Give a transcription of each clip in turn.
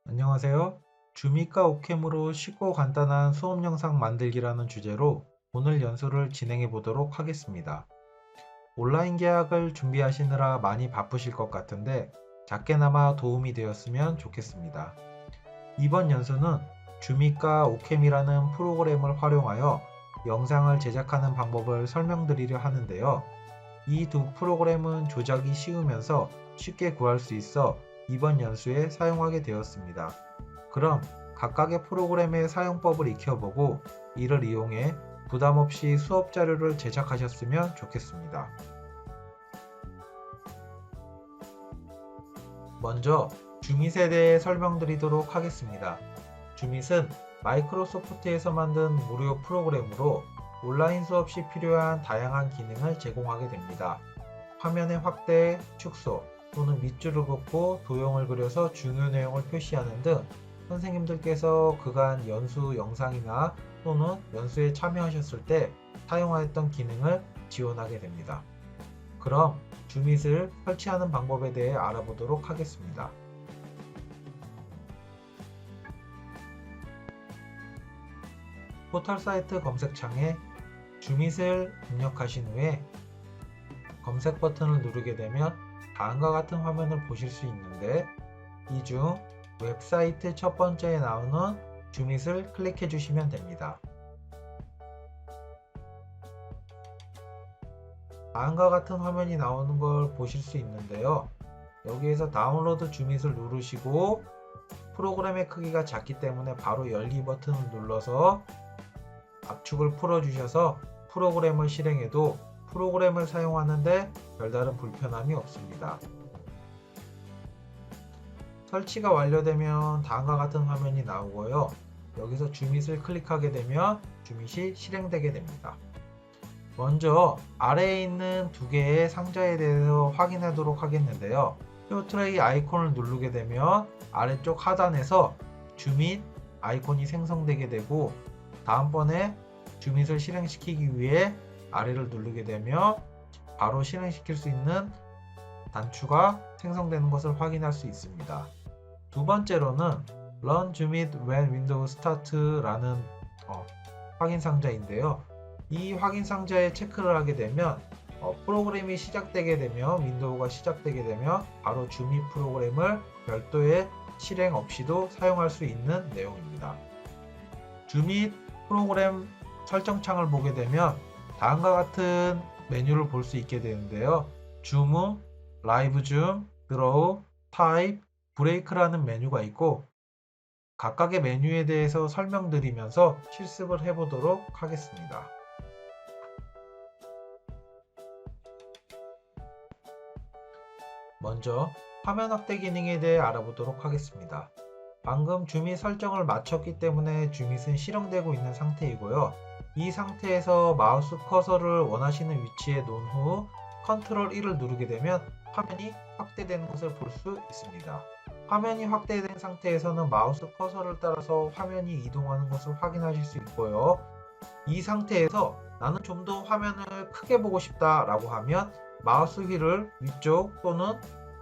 안녕하세요. 주미과 오캠으로 쉽고 간단한 수업 영상 만들기라는 주제로 오늘 연수를 진행해 보도록 하겠습니다. 온라인 계약을 준비하시느라 많이 바쁘실 것 같은데 작게나마 도움이 되었으면 좋겠습니다. 이번 연수는 주미과 오캠이라는 프로그램을 활용하여 영상을 제작하는 방법을 설명드리려 하는데요. 이 두 프로그램은 조작이 쉬우면서 쉽게 구할 수 있어 이번 연수에 사용하게 되었습니다. 그럼 각각의 프로그램의 사용법을 익혀보고 이를 이용해 부담 없이 수업 자료를 제작하셨으면 좋겠습니다. 먼저 주밋에 대해 설명드리도록 하겠습니다. 주밋은 마이크로소프트에서 만든 무료 프로그램으로 온라인 수업 시 필요한 다양한 기능을 제공하게 됩니다. 화면의 확대, 축소 또는 밑줄을 긋고 도형을 그려서 중요 내용을 표시하는 등 선생님들께서 그간 연수 영상이나 또는 연수에 참여하셨을 때 사용하였던 기능을 지원하게 됩니다. 그럼 주밋을 설치하는 방법에 대해 알아보도록 하겠습니다. 포털 사이트 검색창에 주밋을 입력하신 후에 검색 버튼을 누르게 되면 다음과 같은 화면을 보실 수 있는데 이 중 웹사이트 첫 번째에 나오는 주밋을 클릭해 주시면 됩니다. 다음과 같은 화면이 나오는 걸 보실 수 있는데요. 여기에서 다운로드 주밋을 누르시고 프로그램의 크기가 작기 때문에 바로 열기 버튼을 눌러서 압축을 풀어 주셔서 프로그램을 실행해도 프로그램을 사용하는데 별다른 불편함이 없습니다. 설치가 완료되면 다음과 같은 화면이 나오고요. 여기서 주밋을 클릭하게 되면 주밋이 실행되게 됩니다. 먼저 아래에 있는 두 개의 상자에 대해서 확인하도록 하겠는데요. 표 트레이 아이콘을 누르게 되면 아래쪽 하단에서 주밋 아이콘이 생성되게 되고 다음번에 주밋을 실행시키기 위해 아래를 누르게 되면 바로 실행시킬 수 있는 단추가 생성되는 것을 확인할 수 있습니다. 두 번째로는 Run Jumit when Windows Start라는 확인 상자인데요. 이 확인 상자에 체크를 하게 되면 프로그램이 시작되게 되면 윈도우가 시작되게 되면 바로 주밋 프로그램을 별도의 실행 없이도 사용할 수 있는 내용입니다. 주밋 프로그램 설정창을 보게 되면 다음과 같은 메뉴를 볼 수 있게 되는데요. 줌, 라이브 줌, 드로우, 타입, 브레이크라는 메뉴가 있고 각각의 메뉴에 대해서 설명드리면서 실습을 해보도록 하겠습니다. 먼저 화면 확대 기능에 대해 알아보도록 하겠습니다. 방금 주밋 설정을 마쳤기 때문에 주밋은 실행되고 있는 상태이고요. 이 상태에서 마우스 커서를 원하시는 위치에 놓은 후 컨트롤 1을 누르게 되면 화면이 확대되는 것을 볼 수 있습니다. 화면이 확대된 상태에서는 마우스 커서를 따라서 화면이 이동하는 것을 확인하실 수 있고요. 이 상태에서 나는 좀 더 화면을 크게 보고 싶다 라고 하면 마우스 휠을 위쪽 또는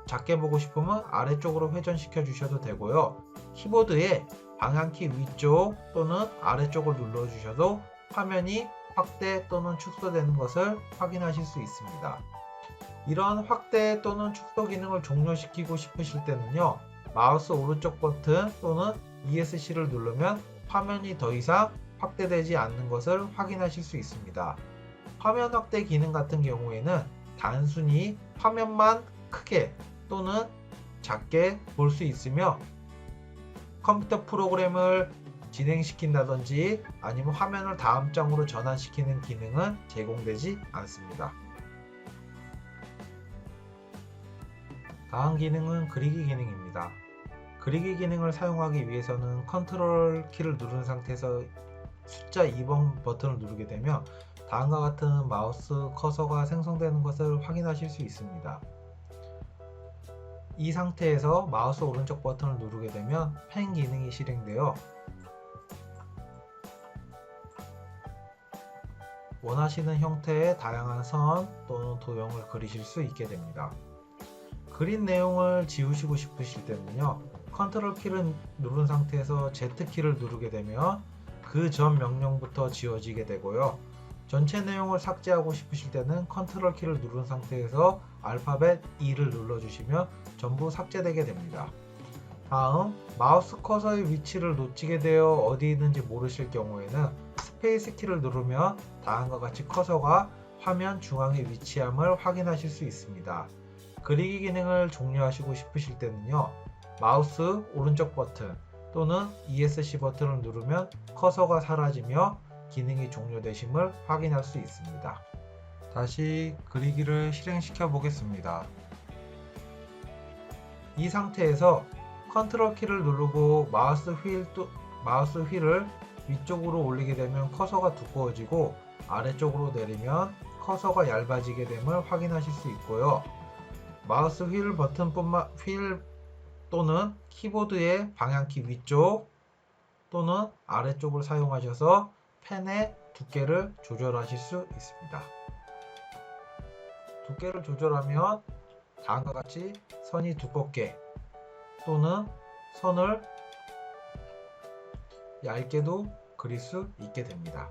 작게 보고 싶으면 아래쪽으로 회전시켜 주셔도 되고요. 키보드에 방향키 위쪽 또는 아래쪽을 눌러 주셔도 화면이 확대 또는 축소되는 것을 확인하실 수 있습니다. 이런 확대 또는 축소 기능을 종료시키고 싶으실 때는요. 마우스 오른쪽 버튼 또는 ESC를 누르면 화면이 더 이상 확대되지 않는 것을 확인하실 수 있습니다. 화면 확대 기능 같은 경우에는 단순히 화면만 크게 또는 작게 볼 수 있으며 컴퓨터 프로그램을 진행시킨다든지 아니면 화면을 다음 장으로 전환시키는 기능은 제공되지 않습니다. 다음 기능은 그리기 기능입니다. 그리기 기능을 사용하기 위해서는 컨트롤 키를 누른 상태에서 숫자 2번 버튼을 누르게 되면 다음과 같은 마우스 커서가 생성되는 것을 확인하실 수 있습니다. 이 상태에서 마우스 오른쪽 버튼을 누르게 되면 펜 기능이 실행되어 원하시는 형태의 다양한 선 또는 도형을 그리실 수 있게 됩니다. 그린 내용을 지우시고 싶으실 때는요, 컨트롤 키를 누른 상태에서 Z키를 누르게 되면 그 전 명령부터 지워지게 되고요. 전체 내용을 삭제하고 싶으실 때는 컨트롤 키를 누른 상태에서 알파벳 E를 눌러주시면 전부 삭제되게 됩니다. 다음, 마우스 커서의 위치를 놓치게 되어 어디 있는지 모르실 경우에는 스페이스 키를 누르면 다음과 같이 커서가 화면 중앙에 위치함을 확인하실 수 있습니다. 그리기 기능을 종료하시고 싶으실 때는요, 마우스 오른쪽 버튼 또는 ESC 버튼을 누르면 커서가 사라지며 기능이 종료되심을 확인할 수 있습니다. 다시 그리기를 실행시켜 보겠습니다. 이 상태에서 컨트롤 키를 누르고 마우스 휠을 위쪽으로 올리게 되면 커서가 두꺼워지고 아래쪽으로 내리면 커서가 얇아지게 됨을 확인하실 수 있고요. 마우스 휠 또는 키보드의 방향키 위쪽 또는 아래쪽을 사용하셔서 펜의 두께를 조절하실 수 있습니다. 두께를 조절하면 다음과 같이 선이 두껍게 또는 선을 얇게도 그릴 수 있게 됩니다.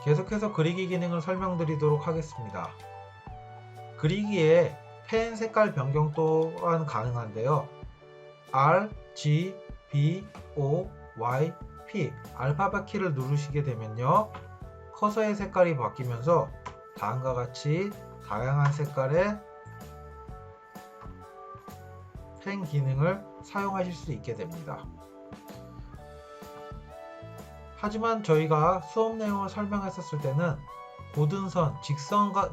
계속해서 그리기 기능을 설명드리도록 하겠습니다. 그리기에 펜 색깔 변경 또한 가능한데요. R, G, B, O, Y, P 알파벳 키를 누르시게 되면요, 커서의 색깔이 바뀌면서 다음과 같이 다양한 색깔의 펜 기능을 사용하실 수 있게 됩니다. 하지만 저희가 수업 내용을 설명했었을 때는 고등선,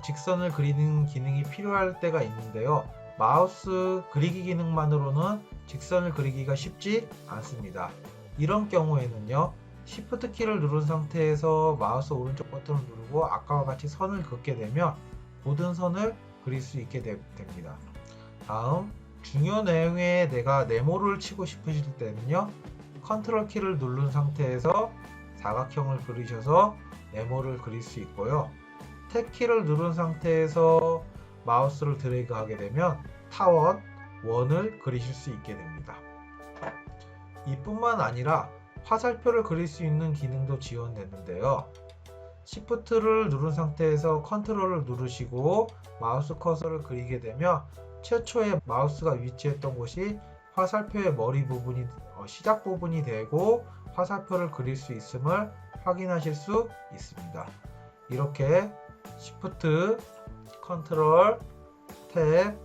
직선을 그리는 기능이 필요할 때가 있는데요. 마우스 그리기 기능만으로는 직선을 그리기가 쉽지 않습니다. 이런 경우에는요, Shift 키를 누른 상태에서 마우스 오른쪽 버튼을 누르고 아까와 같이 선을 긋게 되면 고등선을 그릴 수 있게 됩니다. 다음, 중요 내용에 내가 네모를 치고 싶으실 때는요, 컨트롤 키를 누른 상태에서 사각형을 그리셔서 네모를 그릴 수 있고요. 탭 키를 누른 상태에서 마우스를 드래그 하게 되면 타원, 원을 그리실 수 있게 됩니다. 이뿐만 아니라 화살표를 그릴 수 있는 기능도 지원되는데요. Shift를 누른 상태에서 컨트롤을 누르시고 마우스 커서를 그리게 되면 최초에 마우스가 위치했던 곳이 화살표의 머리 부분이 시작 부분이 되고 화살표를 그릴 수 있음을 확인하실 수 있습니다. 이렇게 Shift, 컨트롤, 탭,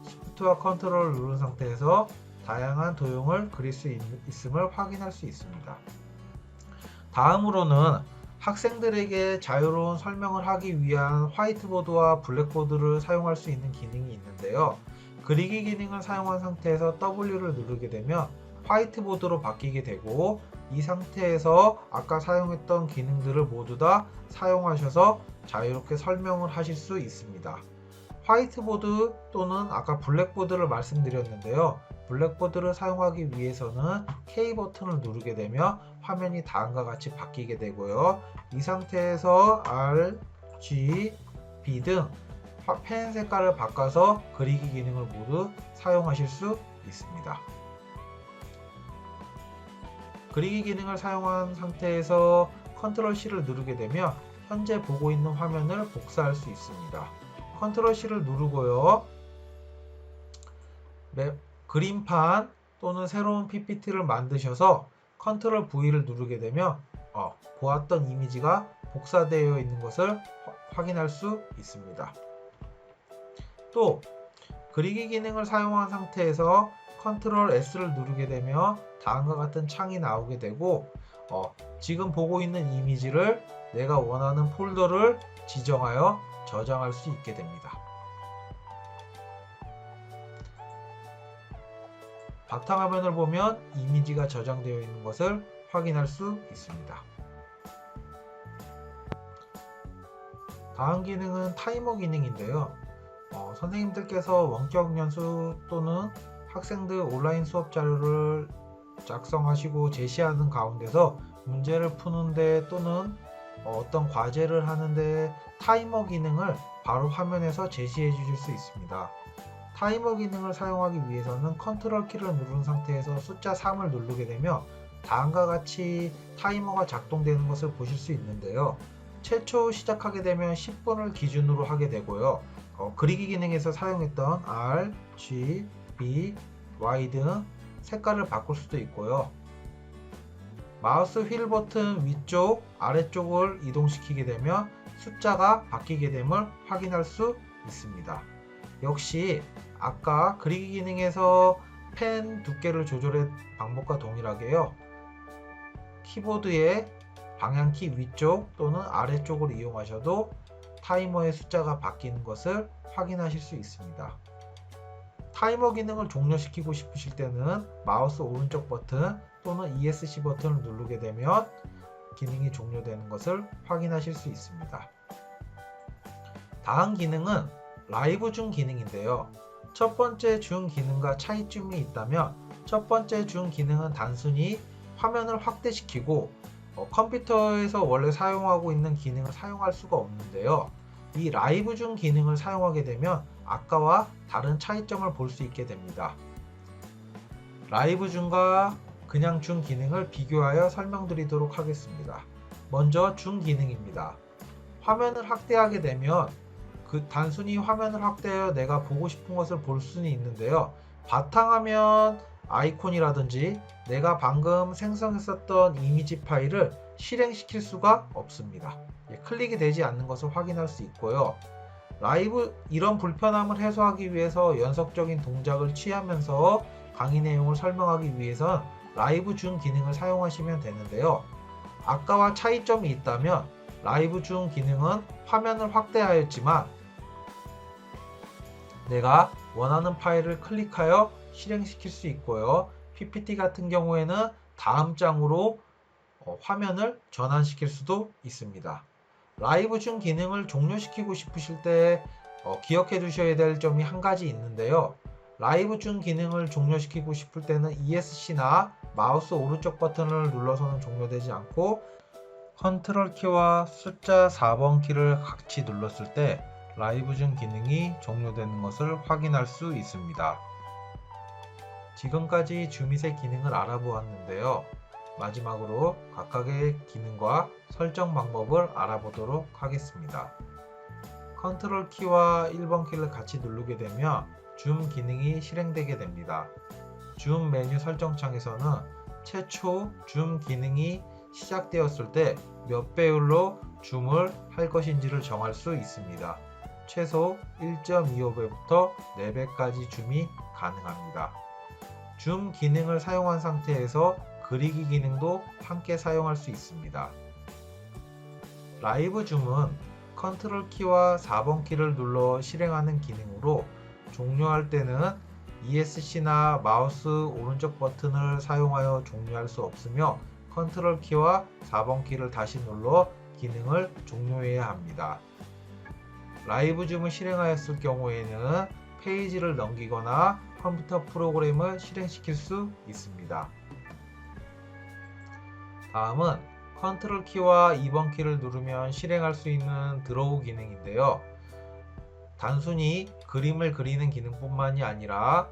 Shift와 컨트롤을 누른 상태에서 다양한 도형을 그릴 수 있음을 확인할 수 있습니다. 다음으로는 학생들에게 자유로운 설명을 하기 위한 화이트보드와 블랙보드를 사용할 수 있는 기능이 있는데요. 그리기 기능을 사용한 상태에서 W를 누르게 되면 화이트보드로 바뀌게 되고, 이 상태에서 아까 사용했던 기능들을 모두 다 사용하셔서 자유롭게 설명을 하실 수 있습니다. 화이트보드 또는 아까 블랙보드를 말씀드렸는데요. 블랙보드를 사용하기 위해서는 K 버튼을 누르게 되면 화면이 다음과 같이 바뀌게 되고요. 이 상태에서 R, G, B 등 펜 색깔을 바꿔서 그리기 기능을 모두 사용하실 수 있습니다. 그리기 기능을 사용한 상태에서 컨트롤 C를 누르게 되면 현재 보고 있는 화면을 복사할 수 있습니다. 컨트롤 C를 누르고요. 그림판 또는 새로운 PPT를 만드셔서 컨트롤 V를 누르게 되면 보았던 이미지가 복사되어 있는 것을 확인할 수 있습니다. 또 그리기 기능을 사용한 상태에서 컨트롤 S를 누르게 되면 다음과 같은 창이 나오게 되고, 지금 보고 있는 이미지를 내가 원하는 폴더를 지정하여 저장할 수 있게 됩니다. 바탕화면을 보면 이미지가 저장되어 있는 것을 확인할 수 있습니다. 다음 기능은 타이머 기능인데요. 선생님들께서 원격 연수 또는 학생들 온라인 수업 자료를 작성하시고 제시하는 가운데서 문제를 푸는데 또는 어떤 과제를 하는데 타이머 기능을 바로 화면에서 제시해 주실 수 있습니다. 타이머 기능을 사용하기 위해서는 컨트롤 키를 누른 상태에서 숫자 3을 누르게 되면 다음과 같이 타이머가 작동되는 것을 보실 수 있는데요. 최초 시작하게 되면 10분을 기준으로 하게 되고요. 그리기 기능에서 사용했던 R, G, B, Y 등 색깔을 바꿀 수도 있고요. 마우스 휠 버튼 위쪽, 아래쪽을 이동시키게 되면 숫자가 바뀌게 됨을 확인할 수 있습니다. 역시 아까 그리기 기능에서 펜 두께를 조절할 방법과 동일하게요. 키보드의 방향키 위쪽 또는 아래쪽을 이용하셔도 타이머의 숫자가 바뀌는 것을 확인하실 수 있습니다. 타이머 기능을 종료시키고 싶으실 때는 마우스 오른쪽 버튼 또는 ESC 버튼을 누르게 되면 기능이 종료되는 것을 확인하실 수 있습니다. 다음 기능은 라이브 줌 기능인데요. 첫 번째 줌 기능과 차이점이 있다면 첫 번째 줌 기능은 단순히 화면을 확대시키고 컴퓨터에서 원래 사용하고 있는 기능을 사용할 수가 없는데요. 이 라이브 줌 기능을 사용하게 되면 아까와 다른 차이점을 볼 수 있게 됩니다. 라이브 줌과 그냥 줌 기능을 비교하여 설명드리도록 하겠습니다. 먼저 줌 기능입니다. 화면을 확대하게 되면 단순히 화면을 확대하여 내가 보고 싶은 것을 볼 수는 있는데요. 바탕화면 아이콘이라든지 내가 방금 생성했었던 이미지 파일을 실행시킬 수가 없습니다. 클릭이 되지 않는 것을 확인할 수 있고요. 이런 불편함을 해소하기 위해서 연속적인 동작을 취하면서 강의 내용을 설명하기 위해선 라이브 줌 기능을 사용하시면 되는데요. 아까와 차이점이 있다면 라이브 줌 기능은 화면을 확대하였지만 내가 원하는 파일을 클릭하여 실행시킬 수 있고요. PPT 같은 경우에는 다음 장으로 화면을 전환시킬 수도 있습니다. 라이브 줌 기능을 종료시키고 싶으실 때 기억해 두셔야 될 점이 한 가지 있는데요. 라이브 줌 기능을 종료시키고 싶을 때는 ESC나 마우스 오른쪽 버튼을 눌러서는 종료되지 않고 컨트롤 키와 숫자 4번 키를 같이 눌렀을 때 라이브 줌 기능이 종료되는 것을 확인할 수 있습니다. 지금까지 줌밋의 기능을 알아보았는데요. 마지막으로 각각의 기능과 설정 방법을 알아보도록 하겠습니다. 컨트롤 키와 1번 키를 같이 누르게 되면 줌 기능이 실행되게 됩니다. 줌 메뉴 설정창에서는 최초 줌 기능이 시작되었을 때 몇 배율로 줌을 할 것인지를 정할 수 있습니다. 최소 1.25배부터 4배까지 줌이 가능합니다. 줌 기능을 사용한 상태에서 그리기 기능도 함께 사용할 수 있습니다. 라이브 줌은 컨트롤 키와 4번 키를 눌러 실행하는 기능으로 종료할 때는 ESC나 마우스 오른쪽 버튼을 사용하여 종료할 수 없으며 컨트롤 키와 4번 키를 다시 눌러 기능을 종료해야 합니다. 라이브 줌을 실행하였을 경우에는 페이지를 넘기거나 컴퓨터 프로그램을 실행시킬 수 있습니다. 다음은 컨트롤 키와 2번 키를 누르면 실행할 수 있는 드로우 기능인데요. 단순히 그림을 그리는 기능뿐만이 아니라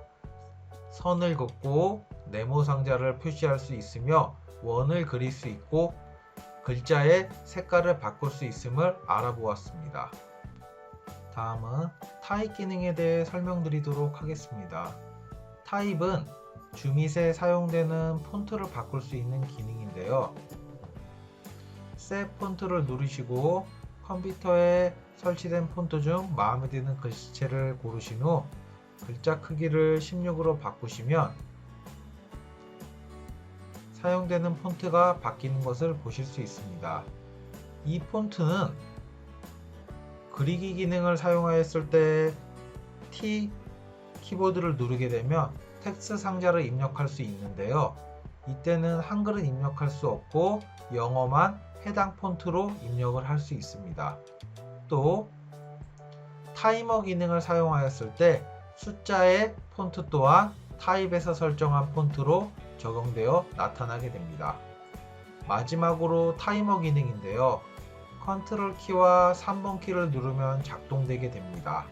선을 긋고 네모 상자를 표시할 수 있으며 원을 그릴 수 있고 글자의 색깔을 바꿀 수 있음을 알아보았습니다. 다음은 타입 기능에 대해 설명드리도록 하겠습니다. 타입은 줌밋에 사용되는 폰트를 바꿀 수 있는 기능인데요. 셋 폰트를 누르시고 컴퓨터에 설치된 폰트 중 마음에 드는 글씨체를 고르신 후 글자 크기를 16으로 바꾸시면 사용되는 폰트가 바뀌는 것을 보실 수 있습니다. 이 폰트는 그리기 기능을 사용하였을 때 T 키보드를 누르게 되면 텍스트 상자를 입력할 수 있는데요. 이때는 한글은 입력할 수 없고 영어만 해당 폰트로 입력을 할 수 있습니다. 또 타이머 기능을 사용하였을 때 숫자의 폰트 또한 타입에서 설정한 폰트로 적용되어 나타나게 됩니다. 마지막으로 타이머 기능인데요. 컨트롤 키와 3번 키를 누르면 작동되게 됩니다.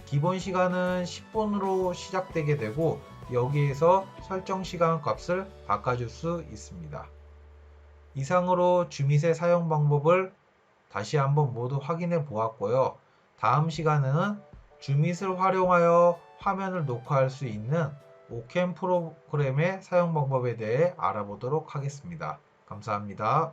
기본 시간은 10분으로 시작되게 되고 여기에서 설정 시간 값을 바꿔줄 수 있습니다. 이상으로 주밋의 사용 방법을 다시 한번 모두 확인해 보았고요. 다음 시간에는 주밋을 활용하여 화면을 녹화할 수 있는 오캠 프로그램의 사용 방법에 대해 알아보도록 하겠습니다. 감사합니다.